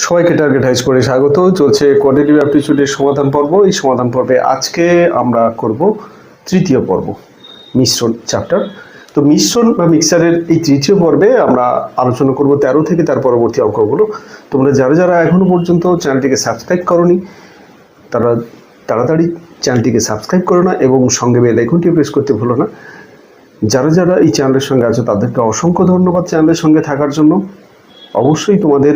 সবাইকে টার্গেট হাইজ করে স্বাগত। চলছে কোয়াড্রেটিভ অ্যাপটিটিউডের সমাধান পর্ব। এই সমাধান পর্বে আজকে আমরা করব তৃতীয় পর্ব, মিশ্রণ চ্যাপ্টার। তো মিশ্রণ বা মিক্সারের এই তৃতীয় পর্বে আমরা আলোচনা করব 13 থেকে তার পরবর্তী অঙ্কগুলো। তোমরা যারা যারা এখনো পর্যন্ত চ্যানেলটিকে সাবস্ক্রাইব করোনি তারা তাড়াতাড়ি চ্যানেলটিকে সাবস্ক্রাইব করো না এবং সঙ্গে বেল আইকনটি প্রেস করতে ভুলো না। যারা যারা এই চ্যানেলের সঙ্গে আছো তাদেরকে অসংখ্য ধন্যবাদ চ্যানেলের সঙ্গে থাকার জন্য। অবশ্যই তোমাদের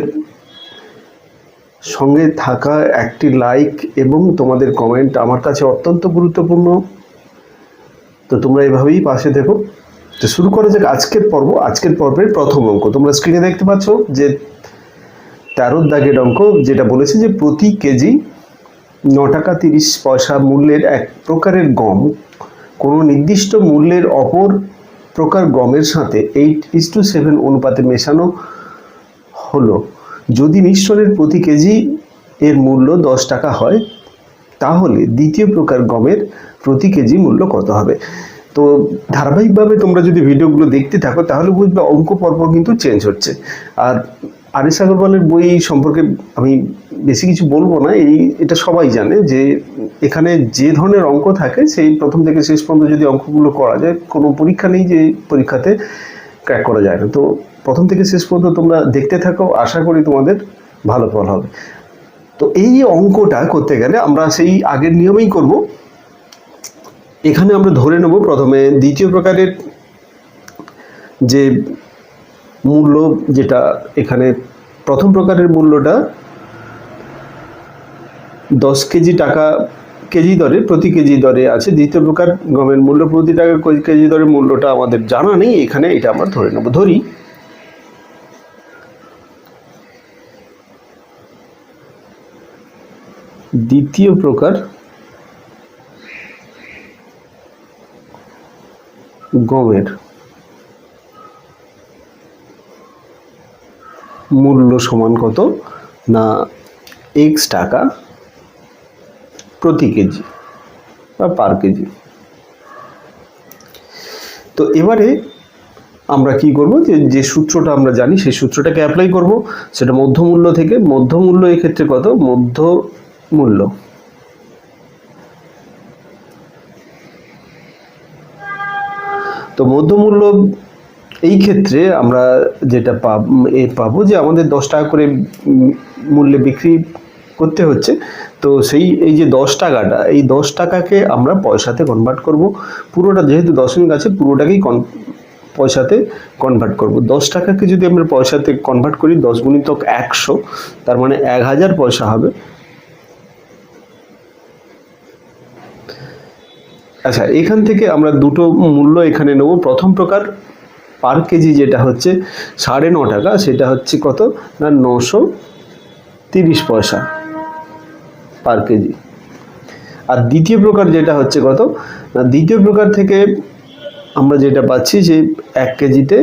সঙ্গে থাকা একটি লাইক এবং তোমাদের কমেন্ট আমার কাছে অত্যন্ত গুরুত্বপূর্ণ। তো তোমরা এভাবেই পাশে থেকো। তো শুরু করা যাক আজকের পর্ব। আজকের পর্বের প্রথম অঙ্ক তোমরা স্ক্রিনে দেখতে পাচ্ছ যে 13 দাগের অঙ্ক, যেটা বলেছে যে প্রতি কেজি 9 টাকা 30 পয়সা মূল্যের এক প্রকারের গম কোনো নির্দিষ্ট মূল্যের অপর প্রকার গমের সাথে 8:7 অনুপাতে মেশানো হলো। যদি মিশ্রণের প্রতি কেজি এর মূল্য 10 টাকা হয় তাহলে দ্বিতীয় প্রকার গমের প্রতি কেজি মূল্য কত হবে? তো ধারাবাহিকভাবে তোমরা যদি ভিডিওগুলো দেখতে থাকো তাহলে বুঝবে অঙ্ক পর্ব কিন্তু চেঞ্জ হচ্ছে। আর আরিস আগরওয়ালের বই সম্পর্কে আমি বেশি কিছু বলবো না, এটা সবাই জানে যে এখানে যে ধরনের অঙ্ক থাকে সেই প্রথম থেকে শেষ পর্যন্ত যদি অঙ্কগুলো করা যায়, কোনো পরীক্ষা নেই যে পরীক্ষাতে ক্র্যাক করা যায় না। তো প্রথম থেকে শেষ পর্যন্ত তোমরা দেখতে থাকো, আশা করি তোমাদের ভালো ফল হবে। তো এই অঙ্কটা করতে গেলে আমরা সেই আগের নিয়মেই করব। এখানে আমরা ধরে নেব প্রথমে দ্বিতীয় প্রকারের যে মূল্য, যেটা এখানে প্রথম প্রকারের মূল্যটা 10 কেজি টাকা কেজি দরে প্রতি কেজি দরে আছে। দ্বিতীয় প্রকার গমের মূল্য প্রতি টাকা কেজি দরে মূল্যটা আমাদের জানা নেই, এখানে এটা আমরা ধরে নেব। ধরি দ্বিতীয় প্রকার গমের মূল্য সমান কত না x টাকা প্রতি কেজি বা পার কেজি। তো এবারে আমরা কি করব, যে সূত্রটা আমরা জানি সেই সূত্রটাকে অ্যাপ্লাই করব। সেটা মধ্যমূল্য থেকে, মধ্যমূল্য এক্ষেত্রে কত, মধ্যমূল্য তো মধ্যমূল্য এই ক্ষেত্রে আমরা যেটা পাবো যে আমাদের 10 টাকা করে মূল্যে বিক্রি করতে হচ্ছে। তো এই যে 10 টাকাটা, এই 10 টাকাকে আমরা পয়সাতে কনভার্ট করব। পুরোটা যেহেতু দশমিক আছে পুরোটাকেই পয়সাতে কনভার্ট করব। 10 টাকাকে যদি আমরা পয়সাতে কনভার্ট করি 10 গুণিতক 100, তার মানে 1000 পয়সা হবে। আচ্ছা, এখান থেকে আমরা দুটো মূল্য এখানে নেব। প্রথম প্রকার পার কেজি যেটা হচ্ছে 9.5 টাকা, সেটা হচ্ছে কত না 930 পয়সা পার কেজি। আর দ্বিতীয় প্রকার যেটা হচ্ছে কত না, দ্বিতীয় প্রকার থেকে আমরা যেটা পাচ্ছি যে 1 কেজিতে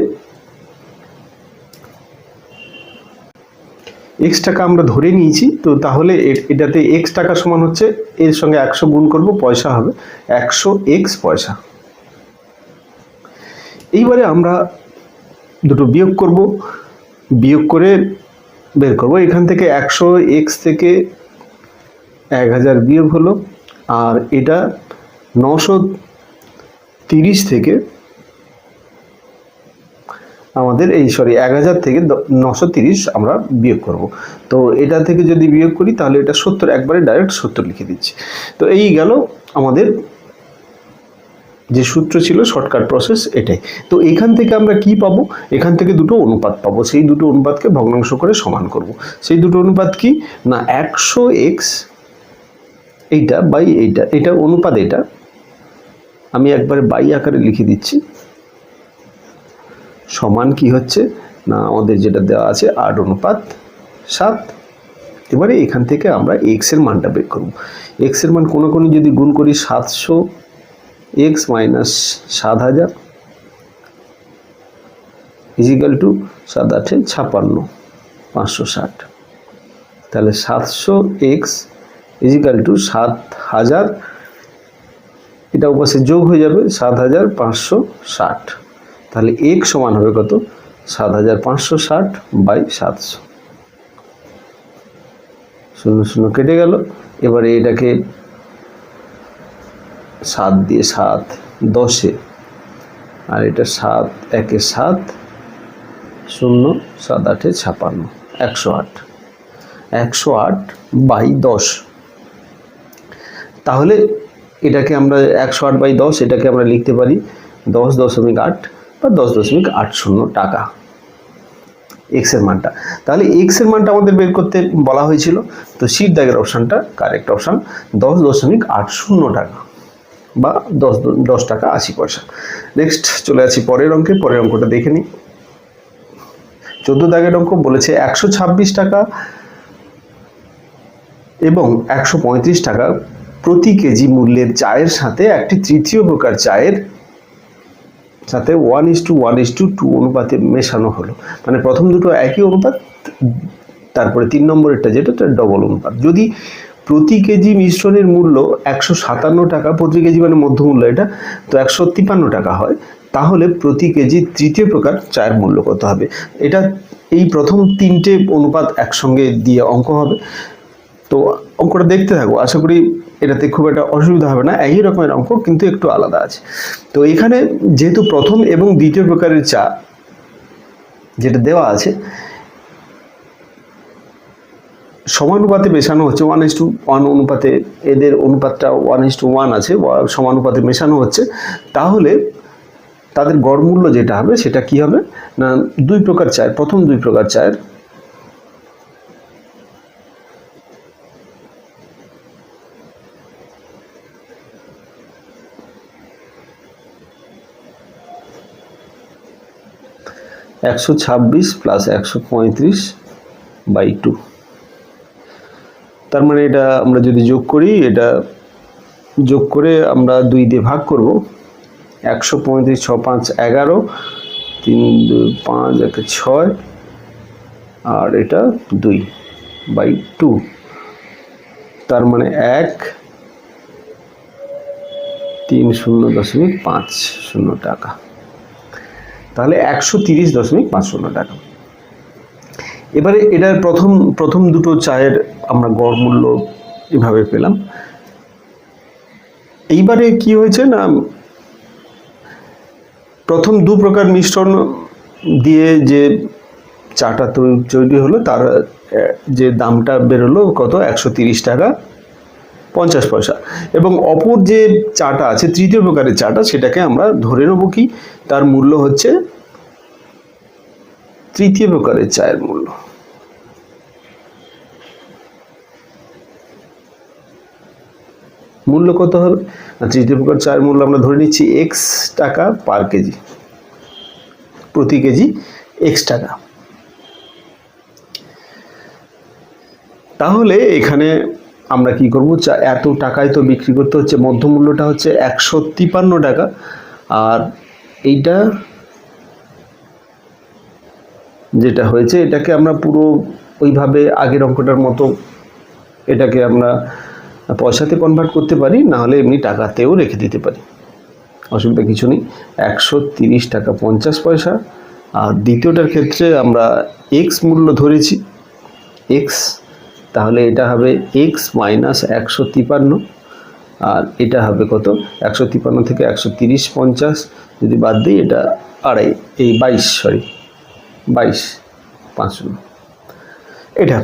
x টাকা আমরা ধরে নিয়েছি। তো তাহলে এটাতে x টাকা সমান হচ্ছে, এর সঙ্গে 100 গুণ করব, পয়সা হবে 100x পয়সা। এইবারে আমরা দুটো বিয়োগ করব, বিয়োগ করে বের করব। এখান থেকে 100x থেকে 1000 বিয়োগ হলো, আর এটা 930 থেকে আমাদের 1000 থেকে 930 আমরা বিয়োগ করব। তো এটা থেকে যদি বিয়োগ করি তাহলে এটা 70, একবারে ডাইরেক্ট 70 লিখে দিচ্ছি। তো এই গেল আমাদের যে সূত্র ছিল, শর্টকাট প্রসেস এটাই। তো এখান থেকে আমরা কি পাবো, এখান থেকে দুটো অনুপাত পাবো। সেই দুটো অনুপাতকে ভগ্নাংশ করে সমান করব। সেই দুটো অনুপাত কি না 100x এইটা বাই এইটা, এটা অনুপাত, এটা আমি একবারে বাই আকারে লিখে দিচ্ছি, সমান কি হচ্ছে না আমাদের যেটা দেওয়া আছে 8:7। এবারে এখান থেকে আমরা x এর মানটা বের করব। x এর মান কোনো যদি গুণ করি 700x মাইনাস 7000 ইজিক্যাল টু 7 8 56 560। তাহলে 700x ইজিক্যাল টু 7000, এটা উপাশে যোগ হয়ে যাবে 7560। তাহলে x সমান হবে কত 7560 বাই 700। শূন্য শূন্য কেটে গেল। এবারে এটাকে 7 দিয়ে 7 10-এ, আর এটা 7 1-এ 7 0 7 8-এ 56 108 108 বাই 10। তাহলে এটাকে আমরা 108 বাই 10 এটাকে আমরা লিখতে পারি 10.8 বা 10.80 টাকা এক্স এর মানটা। তাহলে এক্স এর মানটা আমাদের বের করতে বলা হয়েছিল, তো শীট দাগের অপশানটা কারেক্ট অপশান, 10.80 টাকা বা 10 টাকা 80 পয়সা। নেক্সট চলে আসি পরের অঙ্কে। পরের অঙ্কটা দেখে নিই। 14 দাগের অঙ্ক বলেছে 126 টাকা এবং 135 টাকা প্রতি কেজি মূল্যের চায়ের সাথে একটি তৃতীয় প্রকার চায়ের সাথে 1:1:2 অনুপাতে মেশানো হলো। মানে প্রথম দুটো একই অনুপাত, তারপরে 3 নম্বরেরটা যেটা ডবল অনুপাত। যদি প্রতি কেজি মিশ্রণের মূল্য 157 টাকা, প্রতি কেজি মানে মধ্যমূল্য এটা, তো 153 টাকা হয়, তাহলে প্রতি কেজি তৃতীয় প্রকার চায়ের মূল্য কত হবে? এটা এই প্রথম 3টে অনুপাত একসঙ্গে দিয়ে অঙ্ক হবে। তো অঙ্কটা দেখতে থাকবো, আশা করি এটাতে খুব একটা অসুবিধা হবে না। একই রকমের অঙ্ক কিন্তু একটু আলাদা আছে। তো এখানে যেহেতু প্রথম এবং দ্বিতীয় প্রকারের চা যেটা দেওয়া আছে সমানুপাতে মেশানো হচ্ছে, 1:1 অনুপাতে, এদের অনুপাতটা 1:1 আছে, সমানুপাতে মেশানো হচ্ছে, তাহলে তাদের গড় মূল্য যেটা হবে সেটা কি হবে না, দুই প্রকার চায়ের, প্রথম দুই প্রকার চায়ের (126 + 135/2), তার মানে এটা আমরা যদি যোগ করি, এটা যোগ করে আমরা 2 দিয়ে ভাগ করব। 135 6 5 11, 3 2 5 1 6, আর এটা 2/2, তার মানে 130.50 টাকা। তাহলে 130.50 টাকা। এবারে এটার প্রথম দুটো চায়ের আমরা গড় মূল্য এভাবে পেলাম। এইবারে কি হয়েছে না, প্রথম দু প্রকার মিশ্রণ দিয়ে যে চাটা তৈরি হলো তার যে দামটা বেরোলো কত, 130 টাকা 50 পয়সা। এবং অপর যে চাটা আছে তৃতীয় প্রকারের চাটা, সেটাকে আমরা ধরে নেব কি, তার মূল্য হচ্ছে তৃতীয় প্রকারের চায়ের মূল্য। মূল্য কত হবে? তৃতীয় প্রকার চায়ের মূল্য আমরা ধরে নিচ্ছি x টাকা পার কেজি, প্রতি কেজি x টাকা। তাহলে এখানে আমরা কি করব, এত টাকায় তো বিক্রি করতে হচ্ছে, মধ্যমূল্যটা হচ্ছে 153 টাকা, আর এইটা যেটা হয়েছে এটাকে আমরা পুরো ওইভাবে আগের অঙ্কটার মতো এটাকে আমরা পয়সাতে কনভার্ট করতে পারি, না হলে এমনি টাকাতেও রেখে দিতে পারি, অসুবিধা কিছু নেই। 130 টাকা 50 পয়সা। আর দ্বিতীয়টার ক্ষেত্রে আমরা এক্স মূল্য ধরেছি, এক্স, তাহলে এটা হবে এক্স মাইনাস 153, আর এটা হবে কত, 153 থেকে 130 50 যদি বাদ দিই, এটা 22 এটা।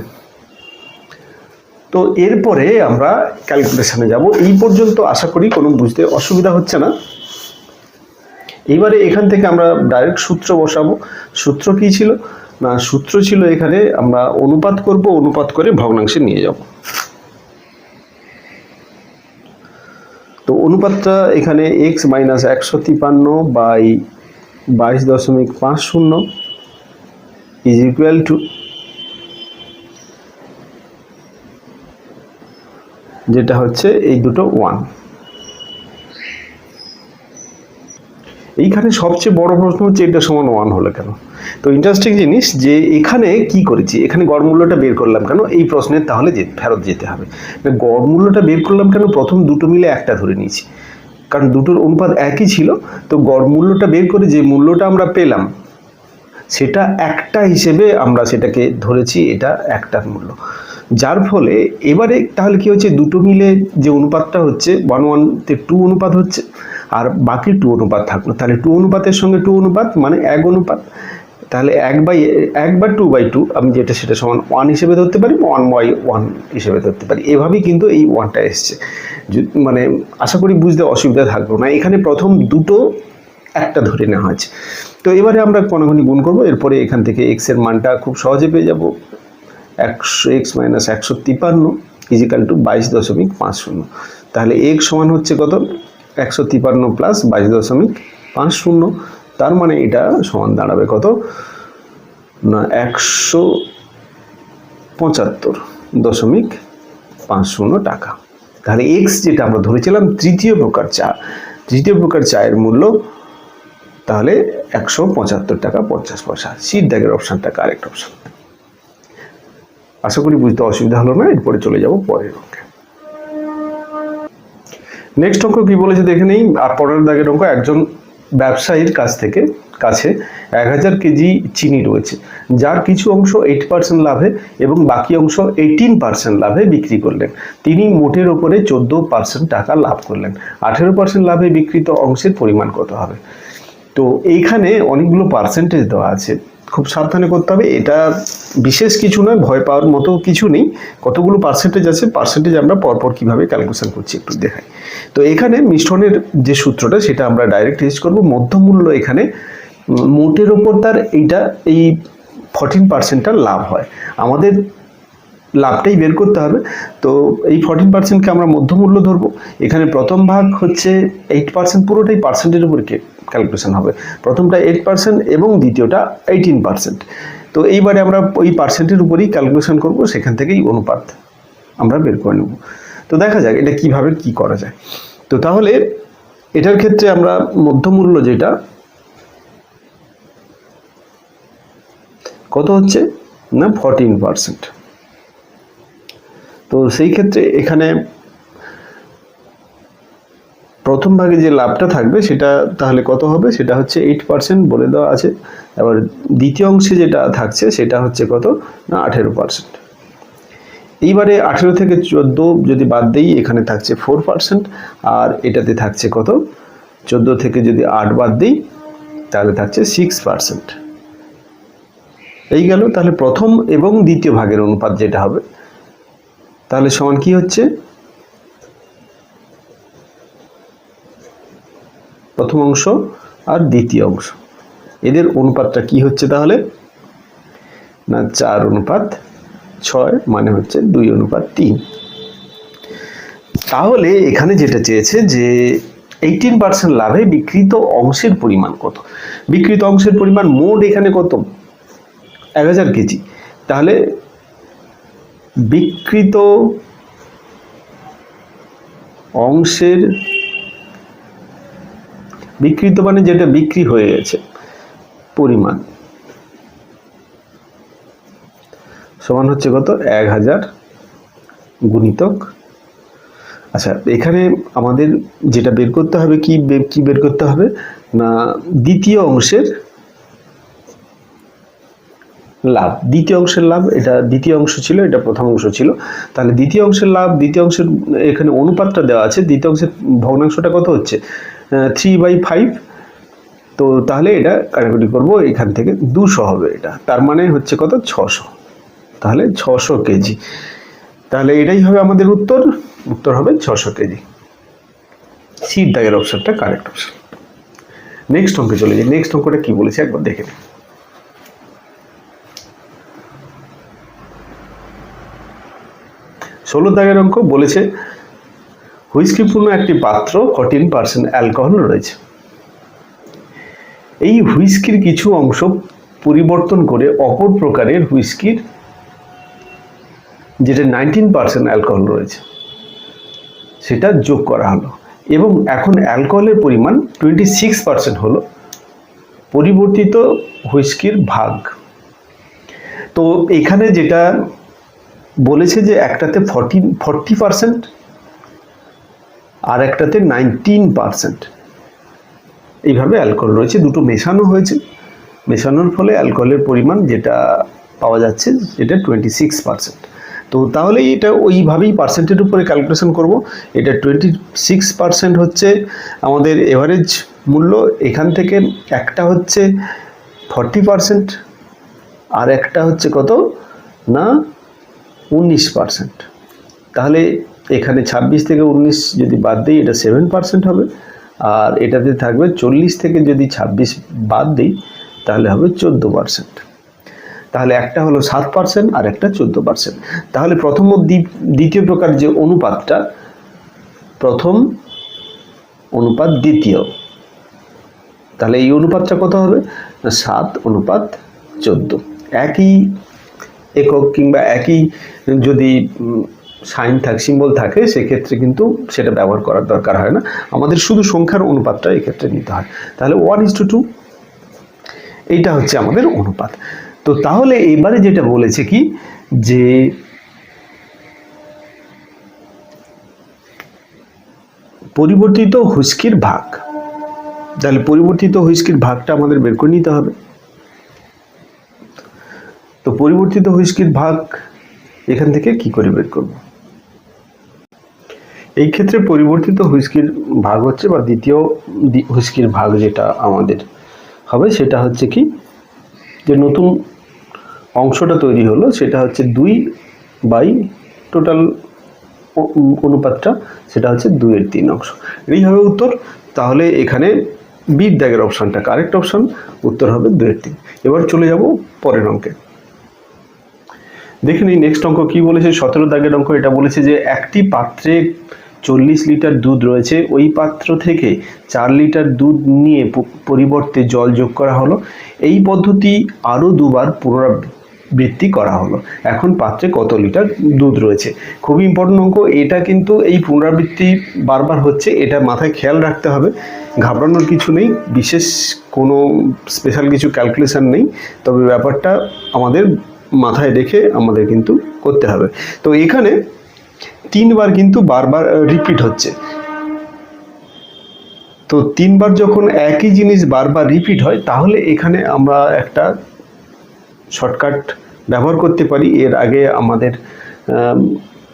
তো এরপরে আমরা ক্যালকুলেশনে যাব। এই পর্যন্ত আশা করি কোনো বুঝতে অসুবিধা হচ্ছে না। এইবারে এখান থেকে আমরা ডাইরেক্ট সূত্র বসাবো। সূত্র কি ছিল না, সূত্র ছিল এখানে আমরা অনুপাত করব, অনুপাত করে ভগ্নাংশে নিয়ে যাব। তো অনুপাতটা এখানে x minus 153 by 22.50 is equal to, যেটা হচ্ছে এই দুটো 1। এইখানে সবচেয়ে বড় প্রশ্ন হচ্ছে এটা সমান 1 হলো কেন। তো ইন্টারেস্টিং জিনিস যে এখানে কি করেছি, এখানে গড় মূল্যটা বের করলাম কেন, এই প্রশ্নের তাহলে ফেরত যেতে হবে। গড় মূল্যটা বের করলাম কেন, প্রথম দুটো মিলে একটা ধরে নিয়েছি, কারণ দুটোর অনুপাত একই ছিল। তো গড় মূল্যটা বের করে যে মূল্যটা আমরা পেলাম সেটা একটা হিসেবে আমরা সেটাকে ধরেছি, এটা একটার মূল্য। যার ফলে এবারে তাহলে কি হচ্ছে, দুটো মিলে যে অনুপাতটা হচ্ছে 1:1 2 অনুপাত হচ্ছে, আর বাকি 2 অনুপাত থাকলো। তাহলে 2 অনুপাতের সঙ্গে 2 অনুপাত মানে 1 অনুপাত। তাহলে 1/2 আমি যেটা সেটা সমান 1 হিসেবে ধরতে পারি, 1/1 হিসেবে ধরতে পারি। এভাবেই কিন্তু এই 1টা এসছে। মানে আশা করি বুঝতে অসুবিধা থাকলো না। এখানে প্রথম দুটো একটা ধরে নেওয়া হয়েছে। তো এবারে আমরা কোনাগুনি গুণ করবো, এরপরে এখান থেকে x এর মানটা খুব সহজে পেয়ে যাব। 100x - 153 is equal two 22.50। তাহলে x সমান হচ্ছে কত, 153 প্লাস 22.50। তার মানে এটা সমান দাঁড়াবে কত না 175.50 টাকা। তাহলে x যেটা আমরা ধরেছিলাম তৃতীয় প্রকার চায়ের মূল্য তাহলে 175 টাকা 50 পয়সা। সিট দাগের অপশানটা কারেক্ট অপশান। আশা করি বুঝতে অসুবিধা হলো না। এরপরে চলে যাব পরের অঙ্কে। নেক্সট অঙ্ক কি বলেছে দেখে নেই। আর পরের দাগের অঙ্ক, একজন ব্যবসায়ীর কাছে 1000 কেজি চিনি রয়েছে, যার কিছু অংশ 8% লাভে এবং বাকি অংশ 18% লাভে বিক্রি করলেন। তিনি মোটের ওপরে 14% টাকা লাভ করলেন। 18% লাভে বিক্রিত অংশের পরিমাণ কত হবে? তো এইখানে অনেকগুলো পার্সেন্টেজ দেওয়া আছে, খুব সাবধানে করতে হবে। এটা বিশেষ কিছু নয়, ভয় পাওয়ার মতো কিছু নেই। কতগুলো পার্সেন্টেজ আছে, পার্সেন্টেজ আমরা পরপর কিভাবে ক্যালকুলেশন করছি একটু দেখাই। তো এখানে মিশ্রণের যে সূত্রটা সেটা আমরা ডাইরেক্ট ইউজ করব। মধ্যমূল্য এখানে মোটের ওপর তার এই 14%টা লাভ হয়, আমাদের লাভটাই বের করতে হবে। তো এই 14%কে আমরা মধ্যমূল্য ধরবো। এখানে প্রথম ভাগ হচ্ছে 8%, পুরোটাই পার্সেন্টের উপর ক্যালকুলেশন হবে। প্রথমটা 8% এবং দ্বিতীয়টা 18%। তো এইবারে আমরা ওই পার্সেন্টের উপরেই ক্যালকুলেশন করব, সেখান থেকেই অনুপাত আমরা বের করে নেব। তো দেখা যাক এটা কিভাবে কি করা যায়। তো তাহলে এটার ক্ষেত্রে আমরা মধ্যমূল্য যেটা কত হচ্ছে না 14%। তো সেই ক্ষেত্রে এখানে প্রথম ভাগে যে লাভটা থাকবে সেটা তাহলে কত হবে, সেটা হচ্ছে 8% বলে দেওয়া আছে। এবার দ্বিতীয় অংশে যেটা থাকছে সেটা হচ্ছে কত না 18%। এইবারে 18 থেকে 14 যদি বাদ দেই, এখানে থাকছে 4%, আর এটাতে থাকছে কত 14 থেকে যদি 8 বাদ দিই তাহলে থাকছে 6%। এই গেল। তাহলে প্রথম এবং দ্বিতীয় ভাগের অনুপাত যেটা হবে তাহলে সমান কি হচ্ছে, প্রথম অংশ আর দ্বিতীয় অংশ এদের অনুপাতটা কি হচ্ছে তাহলে না 4:6, মানে হচ্ছে 2:3। তাহলে এখানে যেটা চেয়েছে যে 18% লাভে বিক্রিত অংশের পরিমাণ কত। বিক্রিত অংশের পরিমাণ মোট এখানে কত 1000 কেজি। তাহলে বিক্রিত অংশের মানে যেটা বিক্রি হয়ে গেছে পরিমাণ সমান হচ্ছে কত 1000 গুণিতক। আচ্ছা, এখানে আমাদের যেটা বের করতে হবে কি বের করতে হবে না দ্বিতীয় অংশের লাভ। দ্বিতীয় অংশের লাভ, এটা দ্বিতীয় অংশ ছিল, এটা প্রথম অংশ ছিল। তাহলে দ্বিতীয় অংশের লাভ, দ্বিতীয় অংশের এখানে অনুপাতটা দেওয়া আছে। দ্বিতীয় অংশের ভগ্নাংশটা কত হচ্ছে 3/5। তো তাহলে এটা কাটাকুটি করবো, এখান থেকে 200 হবে এটা, তার মানে হচ্ছে কত 600। তাহলে 600 কেজি। তাহলে এটাই হবে আমাদের উত্তর হবে 600 কেজি। সিট দাগের অপশনটা কারেক্ট অপশন। নেক্সট অঙ্কে চলে যাই। নেক্সট অঙ্কটা কি বলেছে একবার দেখে নিই। 16 দাগের অঙ্ক বলেছে হুইস্কিপূর্ণ একটি পাত্র 14% অ্যালকোহল রয়েছে। এই হুইস্কির কিছু অংশ পরিবর্তন করে অপর প্রকারের হুইস্কির যেটা 19% অ্যালকোহল রয়েছে সেটা যোগ করা হলো এবং এখন অ্যালকোহলের পরিমাণ 26% হলো পরিবর্তিত হুইস্কির ভাগ। তো এখানে যেটা বলেছে যে একটাতে 40% আর একটাতে 19% এইভাবে অ্যালকোহল রয়েছে, দুটো মেশানো হয়েছে। মেশানোর ফলে অ্যালকোহলের পরিমাণ যেটা পাওয়া যাচ্ছে সেটা 26%। তো তাহলে এটা ওইভাবেই পার্সেন্টের উপরে ক্যালকুলেশন করব। এটা 26% হচ্ছে আমাদের এভারেজ মূল্য। এখান থেকে একটা হচ্ছে 40% আর একটা হচ্ছে কত না 19%। তাহলে এখানে 26 থেকে 19 যদি বাদ দিই এটা 7% হবে, আর এটাতে থাকবে 40 থেকে যদি 26 বাদ দিই তাহলে হবে 14%। তাহলে একটা হলো 7% আর একটা 14%। তাহলে প্রথম ও দ্বিতীয় প্রকার যে অনুপাতটা, প্রথম অনুপাত দ্বিতীয়, তাহলে এই অনুপাতটা কত হবে না 7:14। একই একক কিংবা একই যদি সাইন সিম্বল থাকে সেক্ষেত্রে কিন্তু সেটা ব্যবহার করার দরকার হয় না, আমাদের শুধু সংখ্যার অনুপাতটা এক্ষেত্রে নিতে হয়। তাহলে 1:2 এইটা হচ্ছে আমাদের অনুপাত। তো তাহলে এবারে যেটা বলেছে কি যে পরিবর্তিত হুইস্কির ভাগ, তাহলে পরিবর্তিত হুইস্কির ভাগটা আমাদের বের করে নিতে হবে। তো পরিবর্তিত হুইস্কির ভাগ এখান থেকে কি করে বের করব? এই ক্ষেত্রে পরিবর্তিত হুইস্কির ভাগ হচ্ছে বা দ্বিতীয় হুইস্কির ভাগ যেটা আমাদের হবে সেটা হচ্ছে কি যে নতুন অংশটা তৈরি হলো সেটা হচ্ছে 2 বাই টোটাল অনুপাতটা সেটা হচ্ছে 2/3 অংশ। এই হবে উত্তর। তাহলে এখানে বির দাগের অপশনটা কারেক্ট অপশন, উত্তর হবে 2/3। এবার চলে যাব পরের অঙ্কে। দেখে নিই নেক্সট অঙ্ক কি বলেছে। 17 দাগের অঙ্ক। এটা বলেছে যে একটি পাত্রে 40 লিটার দুধ রয়েছে, ওই পাত্র থেকে 4 লিটার দুধ নিয়ে পরিবর্তে জল যোগ করা হলো। এই পদ্ধতি আরও দুবার পুনরাবৃত্তি করা হলো। এখন পাত্রে কত লিটার দুধ রয়েছে? খুবই ইম্পর্টেন্ট অঙ্ক এটা, কিন্তু এই পুনরাবৃত্তি বারবার হচ্ছে, এটা মাথায় খেয়াল রাখতে হবে। ঘাবড়ানোর কিছু নেই, বিশেষ কোনো স্পেশাল কিছু ক্যালকুলেশন নেই, তবে ব্যাপারটা আমাদের মাথায় রেখে আমাদের কিন্তু করতে হবে। তো এখানে 3 বার কিন্তু বারবার রিপিট হচ্ছে। তো 3 বার যখন একই জিনিস বারবার রিপিট হয় তাহলে এখানে আমরা একটা শর্টকাট ব্যবহার করতে পারি। এর আগে আমাদের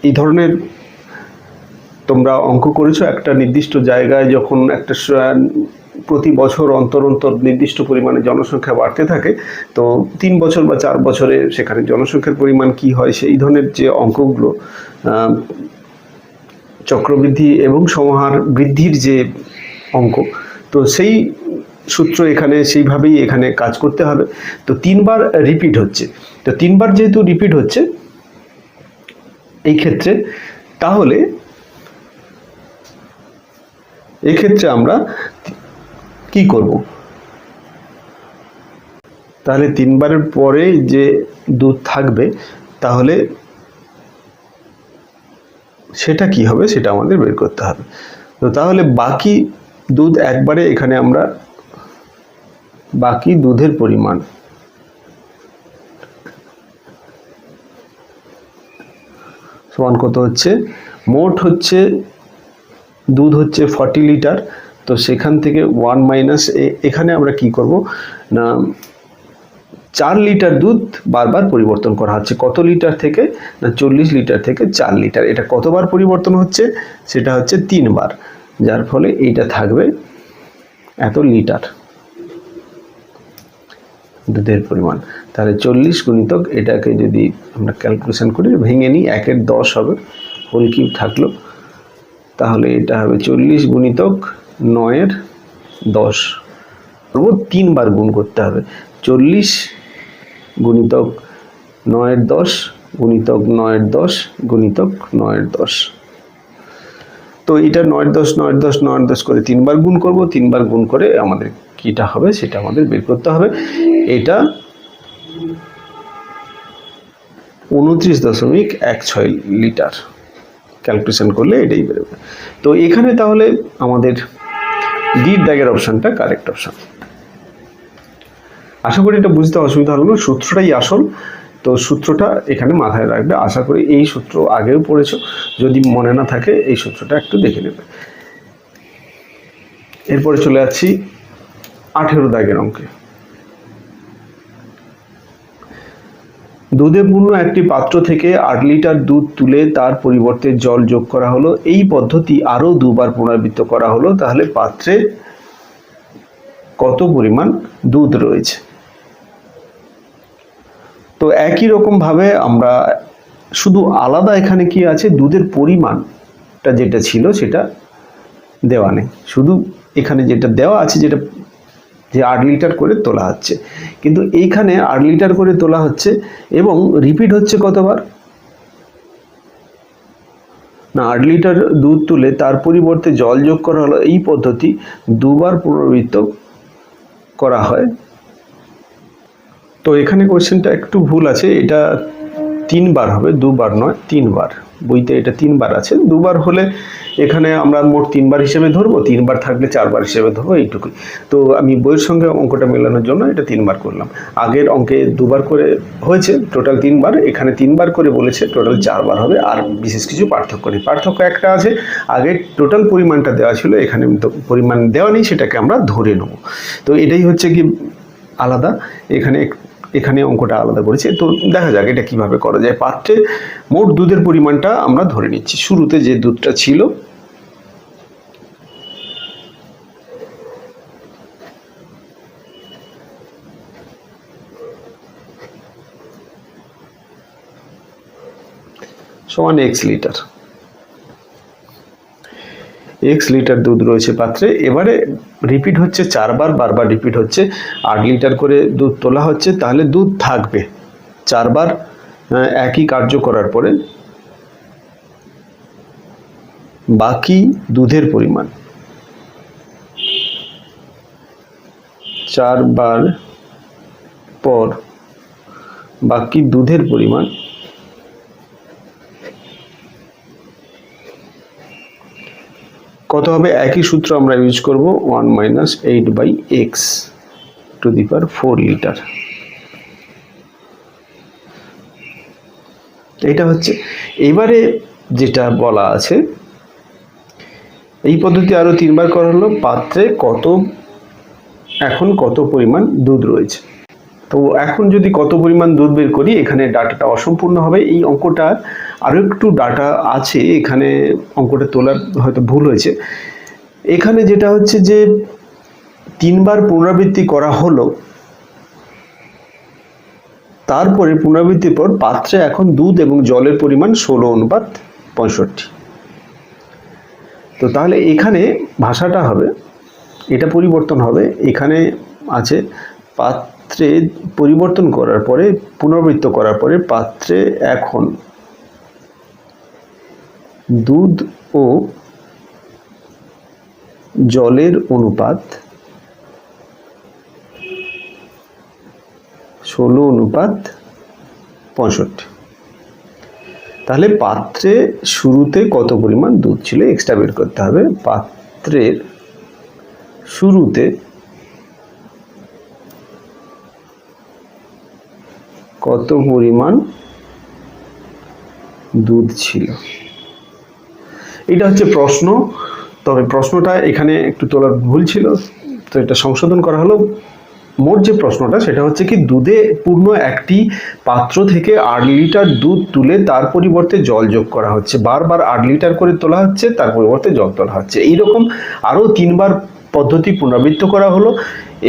এই ধরনের তোমরা অঙ্ক করেছো, একটা নির্দিষ্ট জায়গায় যখন একটা প্রতি বছর অন্তর অন্তর নির্দিষ্ট পরিমাণে জনসংখ্যা বাড়তে থাকে, তো 3 বছর বা 4 বছরে সেখানে জনসংখ্যার পরিমাণ কি হয় সেই ধরনের যে অঙ্কগুলো, চক্রবৃদ্ধি এবং সমাহার বৃদ্ধির যে অঙ্ক, তো সেই সূত্র এখানে সেইভাবেই এখানে কাজ করতে হবে। তো 3 বার রিপিট হচ্ছে, তো 3 বার যেহেতু রিপিট হচ্ছে এই ক্ষেত্রে, তাহলে এক্ষেত্রে আমরা কি করব? তাহলে 3 বারের পরে যে দুধ থাকবে তাহলে সেটা কি হবে সেটা আমাদের বের করতে হবে। তো তাহলে বাকি দুধ একবারে এখানে আমরা বাকি দুধের পরিমাণ সমান কত হচ্ছে, মোট হচ্ছে দুধ হচ্ছে 40 লিটার। তো সেখান থেকে 1 মাইনাস, এখানে আমরা কি করব না 4 লিটার দুধ বারবার পরিবর্তন করা হচ্ছে। কত লিটার থেকে না 40 লিটার থেকে 4 লিটার। এটা কতবার পরিবর্তন হচ্ছে সেটা হচ্ছে 3 বার, যার ফলে এইটা থাকবে এত লিটার দুধের পরিমাণ। তাহলে 40 গুণিতক এটাকে যদি আমরা ক্যালকুলেশন করি, ভেঙে নিই, 1-এর 10 হবে, হোল কিউব থাকলো, তাহলে এটা হবে 40 গুণিতক 9-এর 10। 3 বার গুণ করতে হবে, 40 গুণিতক 9-এর 10 গুণিতক 9-এর 10 গুণিতক 9-এর 10। তো এটা 9-এর 10 9-এর 10 9-এর 10 করে 3 বার গুণ করব, 3 বার গুণ করে আমাদের কিটা হবে সেটা আমাদের বের করতে হবে। এটা 29.16 লিটার ক্যালকুলেশন করলে এটাই বেরোবে। তো এখানে তাহলে আমাদের ডির দাগের অপশনটা কারেক্ট অপশন। আশা করি এটা বুঝতে অসুবিধা হলো না, সূত্রটাই আসল। তো সূত্রটা এখানে মাথায় রাখবে, আশা করি এই সূত্র আগেও পড়েছো, যদি মনে না থাকে এই সূত্রটা একটু দেখে নেবে। এরপরে চলে যাচ্ছি 18 দাগের অঙ্কে। দুধে পূর্ণ একটি পাত্র থেকে 8 লিটার দুধ তুলে তার পরিবর্তে জল যোগ করা হলো। এই পদ্ধতি আরও 2 বার পুনরাবৃত্ত করা হলো। তাহলে পাত্রে কত পরিমাণ দুধ রয়েছে? তো একই রকম ভাবে আমরা শুধু আলাদা এখানে কি আছে, দুধের পরিমাণটা যেটা ছিল সেটা দেওয়া নেই, শুধু এখানে যেটা দেওয়া আছে যেটা যে 8 লিটার করে তোলা হচ্ছে, কিন্তু এইখানে 8 লিটার করে তোলা হচ্ছে এবং রিপিট হচ্ছে কতবার না, 8 লিটার দুধ তুলে তার পরিবর্তে জল যোগ করা হলো। এই পদ্ধতি 2 বার পুনরাবৃত্ত করা হয়। তো এখানে কোশ্চেনটা একটু ভুল আছে, এটা 3 বার হবে, 2 বার নয়, 3 বার। বইতে এটা 3 বার আছে, 2 বার হলে এখানে আমরা মোট 3 বার হিসেবে ধরবো, 3 বার থাকলে 4 বার হিসেবে ধরবো, এইটুকুই। তো আমি বইয়ের সঙ্গে অঙ্কটা মেলানোর জন্য এটা 3 বার করলাম। আগের অঙ্কে 2 বার করে হয়েছে, টোটাল 3 বার, এখানে 3 বার করে বলেছে, টোটাল 4 বার হবে। আর বিশেষ কিছু পার্থক্য নেই। পার্থক্য একটা আছে, আগে টোটাল পরিমাণটা দেওয়া ছিল, এখানে তো পরিমাণ দেওয়া নেই, সেটাকে আমরা ধরে নেব। তো এটাই হচ্ছে কি আলাদা, এখানে অঙ্কটা আলাদা করেছে। তো দেখা যাক এটা কিভাবে করা যায়। পাত্রে মোট দুধের পরিমাণটা আমরা ধরে নিচ্ছি। শুরুতে যে দুধটা ছিল সমান x লিটার, x লিটার দুধ রয়েছে পাত্রে। এবারে রিপিট হচ্ছে 4 বার, বারবার রিপিট হচ্ছে, 8 লিটার করে দুধ তোলা হচ্ছে, তাহলে দুধ থাকবে 4 বার একই কার্য করার পরে বাকি দুধের পরিমাণ 4 বার পর বাকি দুধের পরিমাণ কত হবে? একই সূত্র আমরা ইউজ করব, 1 - 8/x two the power 4 litre. এটা হচ্ছে এবারে যেটা বলা আছে, এই পদ্ধতি আরো 3 বার করা হলো। পাত্রে এখন কত পরিমাণ দুধ রয়েছে। তো এখন যদি কত পরিমাণ দুধ বের করি, এখানে ডাটাটা অসম্পূর্ণ হবে। এই অঙ্কটা আরও একটু ডাটা আছে, এখানে অঙ্কটা তোলার হয়তো ভুল হয়েছে। এখানে যেটা হচ্ছে যে 3 বার পুনরাবৃত্তি করা হলো, তারপরে পুনরাবৃত্তির পর পাত্রে এখন দুধ এবং জলের পরিমাণ 16:65। তো তাহলে এখানে ভাষাটা হবে, এটা পরিবর্তন হবে। এখানে আছে পাত্রে পরিবর্তন করার পরে, পুনরাবৃত্ত করার পরে পাত্রে এখন দুধ ও জলের অনুপাত 16:65। তাহলে পাত্রে শুরুতে কত পরিমাণ দুধ ছিল, এক্সট্রা বের করতে হবে। পাত্রের শুরুতে কত পরিমাণ দুধ ছিল, এটা হচ্ছে প্রশ্ন। তবে প্রশ্নটা এখানে একটু তোলার ভুল ছিল, তো এটা সংশোধন করা হলো। মোট যে প্রশ্নটা সেটা হচ্ছে কি, দুধে পূর্ণ একটি পাত্র থেকে 8 লিটার দুধ তুলে তার পরিবর্তে জল যোগ করা হচ্ছে। বারবার 8 লিটার করে তোলা হচ্ছে, তার পরিবর্তে জল তোলা হচ্ছে। এইরকম আরও 3 বার পদ্ধতি পুনরাবৃত্ত করা হলো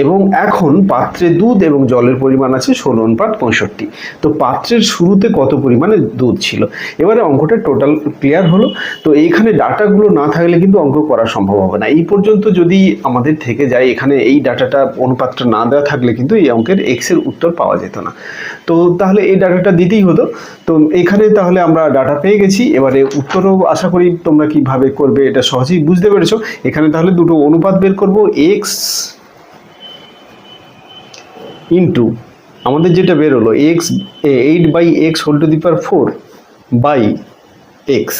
এবং এখন পাত্রে দুধ এবং জলের পরিমাণ আছে 16:65। তো পাত্রের শুরুতে কত পরিমাণে দুধ ছিল। এবারে অঙ্কটা টোটাল ক্লিয়ার হলো। তো এইখানে ডাটাগুলো না থাকলে কিন্তু অঙ্ক করা সম্ভব হবে না। এই পর্যন্ত যদি আমাদের থেকে যায়, এখানে এই ডাটাটা অনুপাতটা না দেওয়া থাকলে কিন্তু এই অঙ্কের এক্সের উত্তর পাওয়া যেত না। তো তাহলে এই ডাটাটা দিতেই হতো। তো এখানে তাহলে আমরা ডাটা পেয়ে গেছি। এবারে উত্তরও আশা করি তোমরা কিভাবে করবে এটা সহজেই বুঝতে পেরেছো। এখানে তাহলে দুটো অনুপাত বের করব, এক্স ইন্টু আমাদের যেটা বের হলো x 8/x whole to the power 4 by x,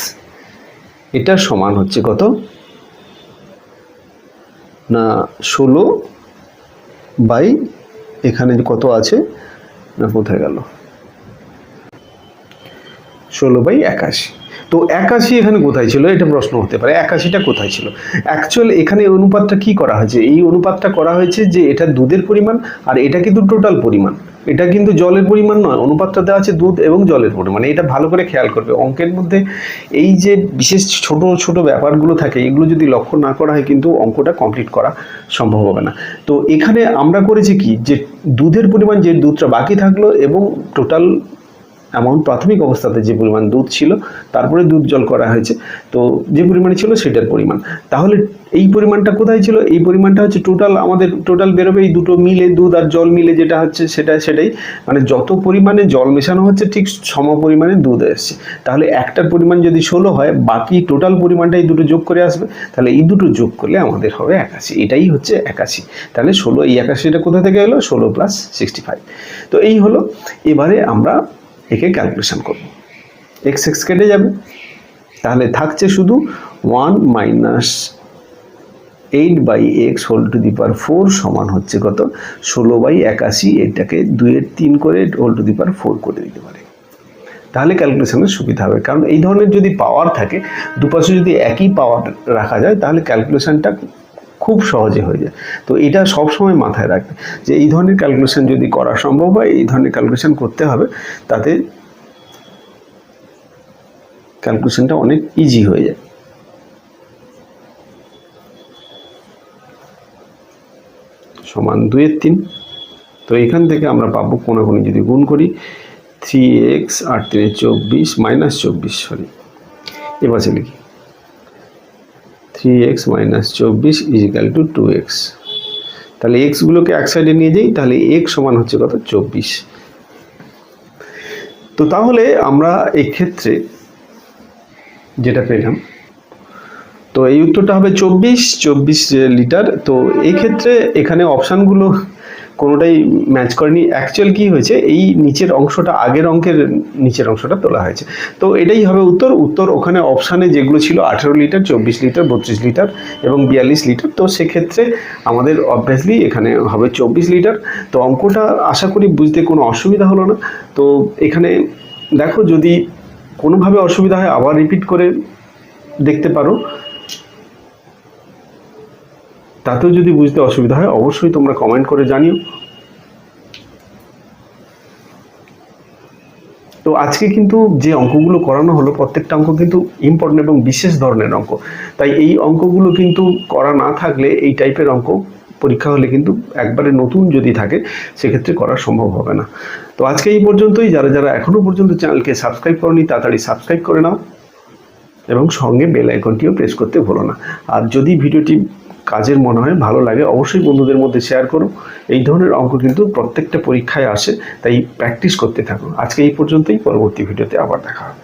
এটা সমান হচ্ছে কত না 16 বাই এখানে কত আছে না কোথায় গেল 16/81। তো 81 এখানে কোথায় ছিল, এটা প্রশ্ন হতে পারে। 81টা কোথায় ছিল? অ্যাকচুয়ালি এখানে অনুপাতটা কি করা হয়েছে, এই অনুপাতটা করা হয়েছে যে এটা দুধের পরিমাণ আর এটা কিন্তু টোটাল পরিমাণ, এটা কিন্তু জলের পরিমাণ নয়, অনুপাতটা দেওয়া আছে দুধ এবং জলের পরিমাণ। এটা ভালো করে খেয়াল করবে। অঙ্কের মধ্যে এই যে বিশেষ ছোট ছোট ব্যাপারগুলো থাকে, এগুলো যদি লক্ষ্য না করা হয় কিন্তু অঙ্কটা কমপ্লিট করা সম্ভব হবে না। তো এখানে আমরা করেছি কি, যে দুধের পরিমাণ, যে দুধটা বাকি থাকলো এবং টোটাল অ্যামাউন্ট প্রাথমিক অবস্থাতে যে পরিমাণ দুধ ছিল তারপরে দুধ জল করা হয়েছে, তো যে পরিমাণে ছিল সেটার পরিমাণ। তাহলে এই পরিমাণটা কোথায় ছিল? এই পরিমাণটা হচ্ছে টোটাল, আমাদের টোটাল বেরোবে এই দুটো মিলে, দুধ আর জল মিলে যেটা হচ্ছে সেটাই, মানে যত পরিমাণে জল মেশানো হচ্ছে ঠিক সম পরিমাণে দুধ এসছে। তাহলে একটার পরিমাণ যদি 16 হয়, বাকি টোটাল পরিমাণটা এই দুটো যোগ করে আসবে, তাহলে এই দুটো যোগ করলে আমাদের হবে 81। এটাই হচ্ছে 81। তাহলে 16, এই 81টা কোথা থেকে এলো? 16 + 65। তো এই হলো। এবারে আমরা একে ক্যালকুলেশন করব। এক্স এক্স কেটে যাবে, তাহলে থাকছে শুধু 1 - 8/x whole to the power 4 সমান হচ্ছে কত? 16/81। এটাকে 2/3 করে হোল টু দি পাওয়ার 4 করে দিতে পারে। তাহলে ক্যালকুলেশনের সুবিধা হবে, কারণ এই ধরনের যদি পাওয়ার থাকে, দুপাশে যদি একই পাওয়ার রাখা যায় তাহলে ক্যালকুলেশনটা খুব সহজে হয়ে যায়। তো এটা সবসময় মাথায় রাখবে যে এই ধরনের ক্যালকুলেশন যদি করা সম্ভব হয়, এই ধরনের ক্যালকুলেশন করতে হবে, তাতে ক্যালকুলেশনটা অনেক ইজি হয়ে যায়। সমান 2/3। তো এখান থেকে আমরা পাবো, কোনাকুনি যদি গুণ করি, 3x 8 × 3 = 24 -24, সরি এবার লিখি 3x - 24 = 2x। তাহলে x গুলোকে এক সাইডে নিয়ে যাই, তাহলে x সমান হচ্ছে কত? 24। তো তাহলে আমরা এই ক্ষেত্রে যেটা পেলাম, তো এই উত্তরটা হবে 24 লিটার। তো এই ক্ষেত্রে এখানে অপশানগুলো কোনোটাই ম্যাচ করেনি। অ্যাকচুয়াল কি হয়েছে, এই নিচের অংশটা, আগের অঙ্কের নিচের অংশটা তোলা হয়েছে। তো এটাই হবে উত্তর। ওখানে অপশানে যেগুলো ছিল 18 লিটার, 24 লিটার, 32 লিটার এবং 42 লিটার। তো সেক্ষেত্রে আমাদের অবভিয়াসলি এখানে হবে 24 লিটার। তো অঙ্কটা আশা করি বুঝতে কোনো অসুবিধা হলো না। তো এখানে দেখো, যদি কোনোভাবে অসুবিধা হয় আবার রিপিট করে দেখতে পারো। তাতেও যদি বুঝতে অসুবিধা হয় অবশ্যই তোমরা কমেন্ট করে জানিও। তো আজকে কিন্তু যে অঙ্কগুলো করানো হলো, প্রত্যেকটা অঙ্ক কিন্তু ইম্পর্টেন্ট এবং বিশেষ ধরনের অঙ্ক। তাই এই অঙ্কগুলো কিন্তু করা না থাকলে, এই টাইপের অঙ্ক পরীক্ষা হলে কিন্তু একবারে নতুন যদি থাকে সেক্ষেত্রে করা সম্ভব হবে না। তো আজকে এই পর্যন্তই। যারা যারা এখনও পর্যন্ত চ্যানেলকে সাবস্ক্রাইব করনি, তাড়াতাড়ি সাবস্ক্রাইব করে নাও এবং সঙ্গে বেল আইকনটিও প্রেস করতে ভুলো না। আর যদি ভিডিওটি কাজের মনে হয়, ভালো লাগে, অবশ্যই বন্ধুদের মধ্যে শেয়ার করো। এই ধরনের অঙ্ক কিন্তু প্রত্যেকটা পরীক্ষায় আসে, তাই প্র্যাকটিস করতে থাকো। আজকে এই পর্যন্তই, পরবর্তী ভিডিওতে আবার দেখা হবে।